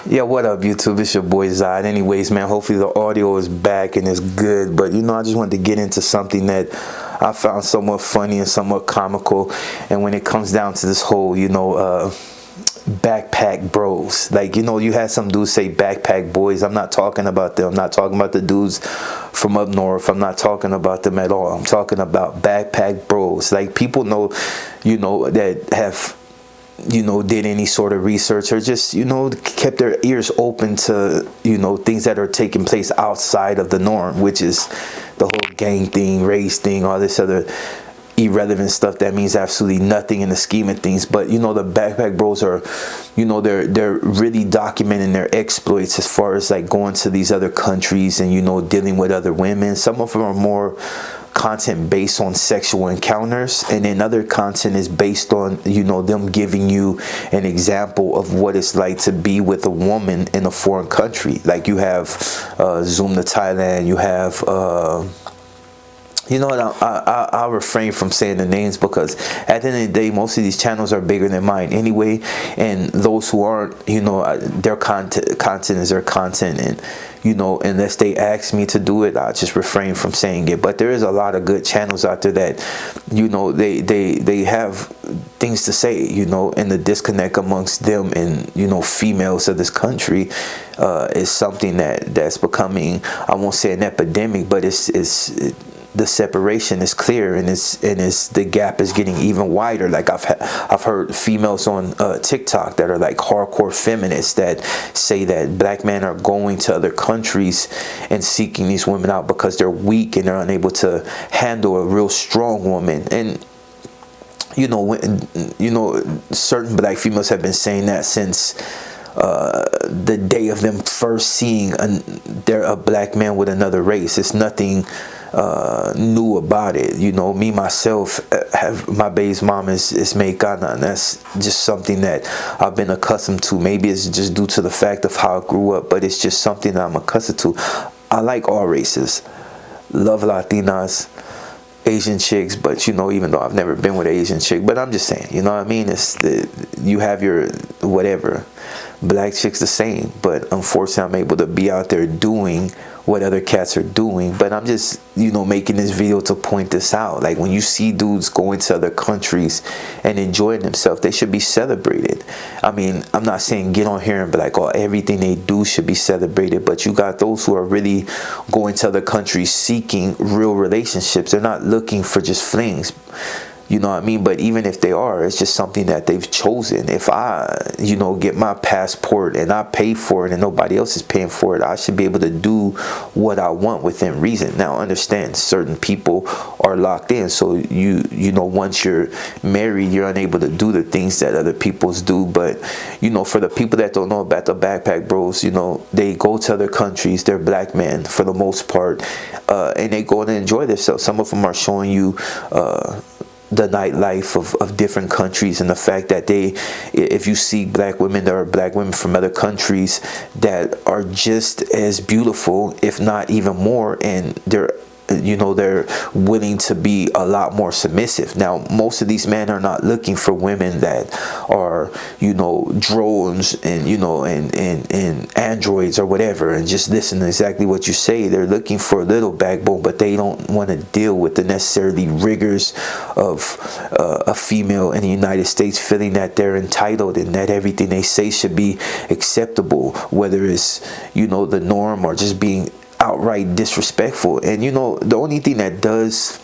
Yeah, what up, YouTube? It's your boy Zod. Anyways, man, hopefully the audio is back and it's good. But, I just wanted to get into something that I found somewhat funny and somewhat comical. And when it comes down to this whole, backpack bros. Like, you had some dudes say backpack boys. I'm not talking about them. I'm not talking about the dudes from up north. I'm not talking about them at all. I'm talking about backpack bros. Like, people know, that have did any sort of research or just kept their ears open to things that are taking place outside of the norm, which is the whole gang thing, race thing, all this other irrelevant stuff that means absolutely nothing in the scheme of things. But the backpack bros are they're really documenting their exploits as far as like going to these other countries and dealing with other women. Some of them are more content based on sexual encounters, and then other content is based on them giving you an example of what it's like to be with a woman in a foreign country. Like you have Zoom to Thailand, you have I'll refrain from saying the names because at the end of the day, most of these channels are bigger than mine anyway, and those who aren't, their content is their content, and unless they ask me to do it, I'll just refrain from saying it. But there is a lot of good channels out there that they have things to say, and the disconnect amongst them and females of this country is something that's becoming, I won't say an epidemic, but the separation is clear, and the gap is getting even wider. Like I've heard females on TikTok that are like hardcore feminists that say that black men are going to other countries and seeking these women out because they're weak and they're unable to handle a real strong woman. And certain black females have been saying that since the day of them first seeing a black man with another race. It's nothing new about it. Me myself have my baby's mom is Mexicana, and that's just something that I've been accustomed to. Maybe it's just due to the fact of how I grew up, but it's just something that I'm accustomed to. I like all races, love Latinas, Asian chicks, but even though I've never been with an Asian chick, but I'm just saying, what I mean? You have your whatever. Black chicks the same, but unfortunately I'm able to be out there doing what other cats are doing. But I'm just making this video to point this out. Like, when you see dudes going to other countries and enjoying themselves, they should be celebrated. I mean, I'm not saying get on here and be like, oh, everything they do should be celebrated, but you got those who are really going to other countries seeking real relationships. They're not looking for just flings. You know what I mean? But even if they are, it's just something that they've chosen. If I, get my passport and I pay for it and nobody else is paying for it, I should be able to do what I want within reason. Now, understand, certain people are locked in. So, once you're married, you're unable to do the things that other people's do. But, for the people that don't know about the backpack bros, they go to other countries. They're black men for the most part. And they go and enjoy themselves. Some of them are showing you the nightlife of different countries, and the fact that if you see black women, there are black women from other countries that are just as beautiful, if not even more, and they're willing to be a lot more submissive. Now, most of these men are not looking for women that are, drones and, and androids or whatever, and just listen to exactly what you say. They're looking for a little backbone, but they don't want to deal with the necessarily rigors of a female in the United States feeling that they're entitled and that everything they say should be acceptable, whether it's, the norm or just being outright disrespectful. And the only thing that does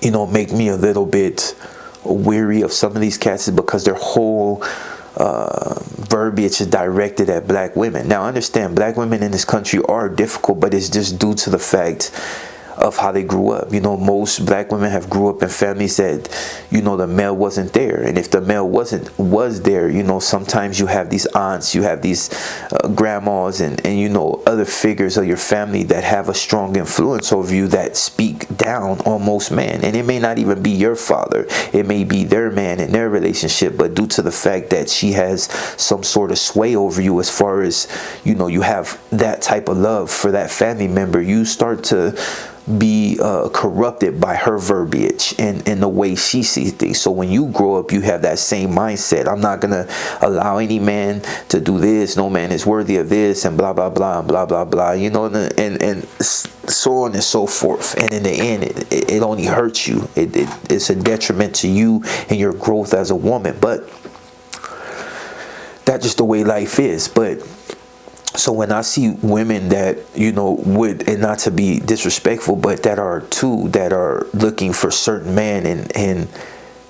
make me a little bit weary of some of these cats is because their whole verbiage is directed at black women. Now, understand, black women in this country are difficult, but it's just due to the fact of how they grew up. Most black women have grew up in families that, the male wasn't there. And if the male was there, sometimes you have these aunts, you have these grandmas and other figures of your family that have a strong influence over you that speak down on most men. And it may not even be your father. It may be their man in their relationship, but due to the fact that she has some sort of sway over you as far as, you have that type of love for that family member, you start to be corrupted by her verbiage and the way she sees things. So when you grow up, you have that same mindset. I'm not gonna allow any man to do this. No man is worthy of this, and blah blah blah blah blah blah. You know, and so on and so forth. And in the end, it only hurts you. It's a detriment to you and your growth as a woman. But that's just the way life is. But so when I see women that, you know, would, and not to be disrespectful, but that are looking for certain men and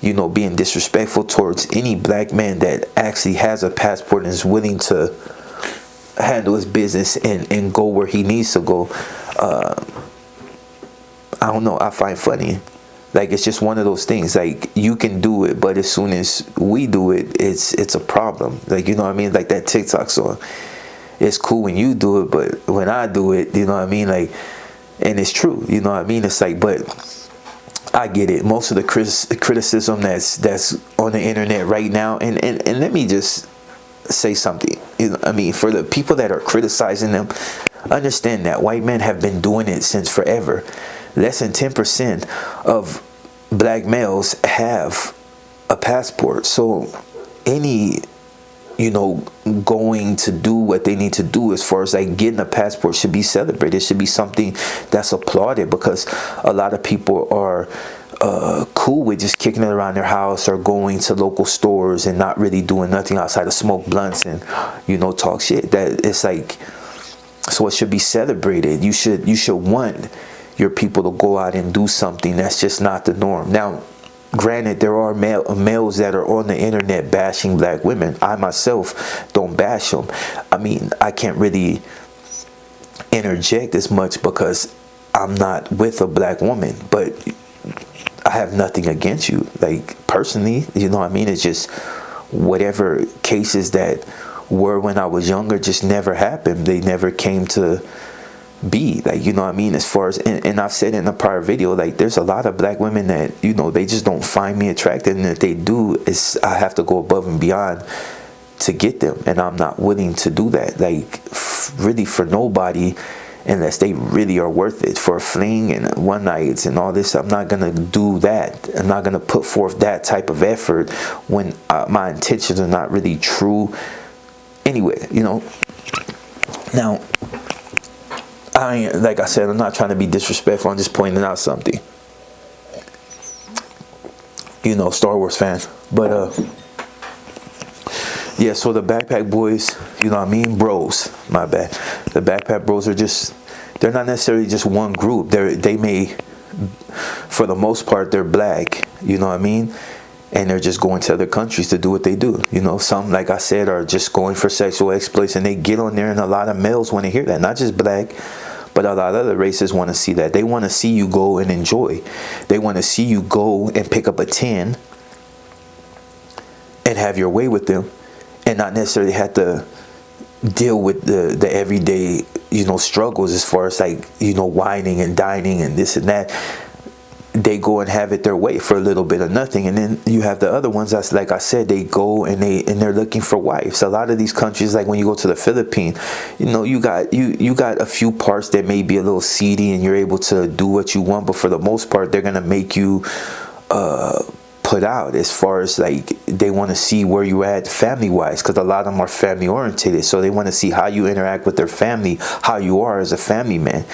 you know, being disrespectful towards any black man that actually has a passport and is willing to handle his business and go where he needs to go, I don't know, I find funny. Like, it's just one of those things. Like, you can do it, but as soon as we do it, it's a problem. Like, you know what I mean? Like that TikTok song. It's cool when you do it, but when I do it, you know what I mean? Like, and it's true, you know what I mean? It's like, but I get it. Most of the criticism that's on the internet right now, and let me just say something. You know, I mean, for the people that are criticizing them, understand that white men have been doing it since forever. Less than 10% of black males have a passport. So any, you know, going to do what they need to do as far as like getting a passport should be celebrated. It should be something that's applauded, because a lot of people are cool with just kicking it around their house or going to local stores and not really doing nothing outside of smoke blunts and, you know, talk shit. That it's like, so it should be celebrated. You should want your people to go out and do something. That's just not the norm. Now, granted, there are males that are on the internet bashing black women. I myself don't bash them. I mean, I can't really interject as much because I'm not with a black woman, but I have nothing against you. Like, personally, you know what I mean? It's just whatever cases that were when I was younger just never happened. They never came to be, like, you know what I mean? As far as, and I've said in a prior video, like, there's a lot of black women that, you know, they just don't find me attractive, and if they do, I have to go above and beyond to get them, and I'm not willing to do that, like, really, for nobody, unless they really are worth it. For a fling and one nights and all this, I'm not gonna do that. I'm not gonna put forth that type of effort when my intentions are not really true anyway, you know. Now, like I said, I'm not trying to be disrespectful. I'm just pointing out something. You know, Star Wars fan. But yeah, so the Backpack Boys, you know what I mean? Bros, my bad. The Backpack Bros are just, they're not necessarily just one group. They may, for the most part, they're black, you know what I mean? And they're just going to other countries to do what they do. You know, some, like I said, are just going for sexual exploits, and they get on there, and a lot of males want to hear that. Not just black, but a lot of other races want to see that. They want to see you go and enjoy. They want to see you go and pick up a 10 and have your way with them, and not necessarily have to deal with the everyday, you know, struggles as far as, like, you know, whining and dining and this and that. They go and have it their way for a little bit of nothing. And then you have the other ones that's, like I said, they go and they're looking for wives. A lot of these countries, like when you go to the Philippines, you know, you got a few parts that may be a little seedy and you're able to do what you want, but for the most part, they're gonna make you put out, as far as, like, they want to see where you at family wise, because a lot of them are family oriented, so they want to see how you interact with their family, how you are as a family man.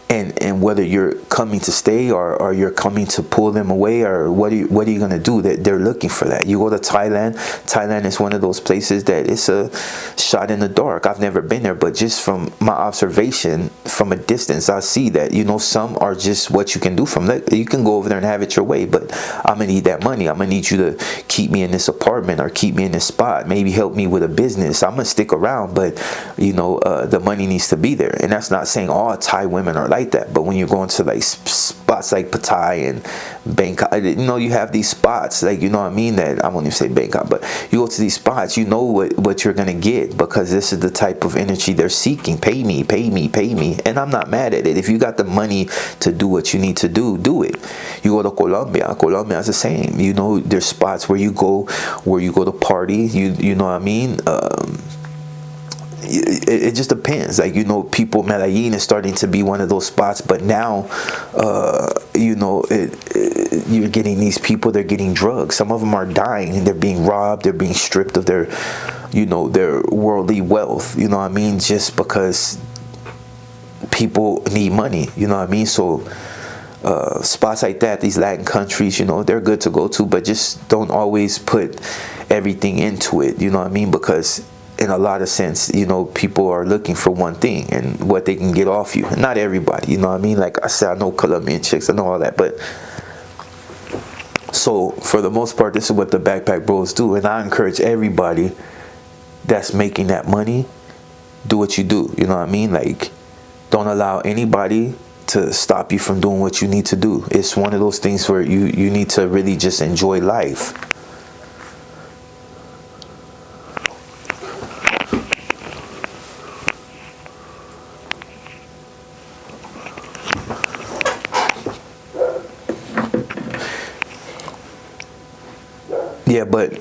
And whether you're coming to stay or you're coming to pull them away, or what are you going to do? That they're looking for that. You go to Thailand. Thailand is one of those places that it's a shot in the dark. I've never been there, but just from my observation from a distance, I see that, you know, some are just what you can do from that. You can go over there and have it your way, but I'm gonna need that money. I'm gonna need you to keep me in this apartment or keep me in this spot. Maybe help me with a business. I'm gonna stick around, but, you know, the money needs to be there. And that's not saying all Thai women are like that, but when you're going to, like, spots like Pattaya and Bangkok, you know, you have these spots, like, you know what I mean, that I won't even say Bangkok, but you go to these spots, you know what you're gonna get, because this is the type of energy they're seeking. Pay me, pay me, pay me. And I'm not mad at it. If you got the money to do what you need to do it. You go to Colombia is the same. You know, there's spots where you go to party, you know what I mean, it just depends. Like, you know, people, Medellin is starting to be one of those spots, but now, you know, you're getting these people, they're getting drugs. Some of them are dying and they're being robbed, they're being stripped of their, you know, their worldly wealth, you know what I mean, just because people need money, you know what I mean. So spots like that, these Latin countries, you know, they're good to go to, but just don't always put everything into it, you know what I mean, because in a lot of sense, you know, people are looking for one thing and what they can get off you. Not everybody, you know what I mean. Like I said, I know Colombian chicks, I know all that, but so for the most part, this is what the Backpack Bros do, and I encourage everybody that's making that money, do what you do, you know what I mean. Like, don't allow anybody to stop you from doing what you need to do. It's one of those things where you need to really just enjoy life. Yeah, but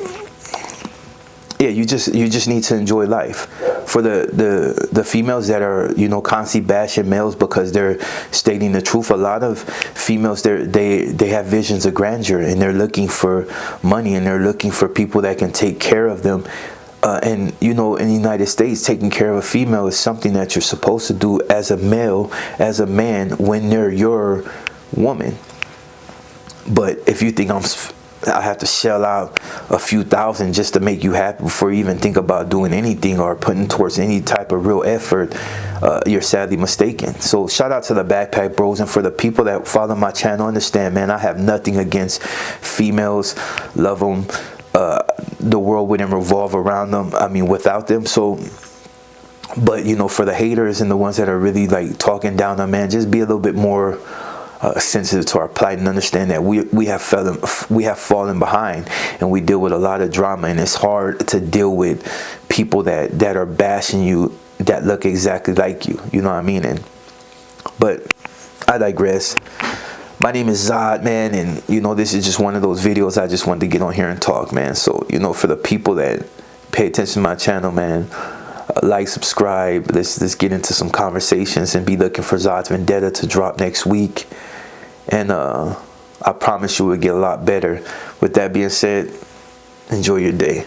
yeah, you just need to enjoy life. For the females that are, you know, constantly bashing males because they're stating the truth, a lot of females, they have visions of grandeur and they're looking for money and they're looking for people that can take care of them. And you know, in the United States, taking care of a female is something that you're supposed to do as a male, as a man, when they're your woman. But if you think I have to shell out a few thousand just to make you happy before you even think about doing anything or putting towards any type of real effort, you're sadly mistaken. So shout out to the Backpack Bros, and for the people that follow my channel, understand, man, I have nothing against females. Love them. The world wouldn't revolve around them, I mean, without them. So, but you know, for the haters and the ones that are really like talking down on, man, just be a little bit more sensitive to our plight and understand that we have fallen behind, and we deal with a lot of drama, and it's hard to deal with people that are bashing you that look exactly like you know what I mean. But I digress. My name is Zod, man, and you know, this is just one of those videos I just wanted to get on here and talk, man. So, you know, for the people that pay attention to my channel, man, like, subscribe, let's get into some conversations, and be looking for Zod's Vendetta to drop next week. And I promise you, will get a lot better. With that being said, enjoy your day.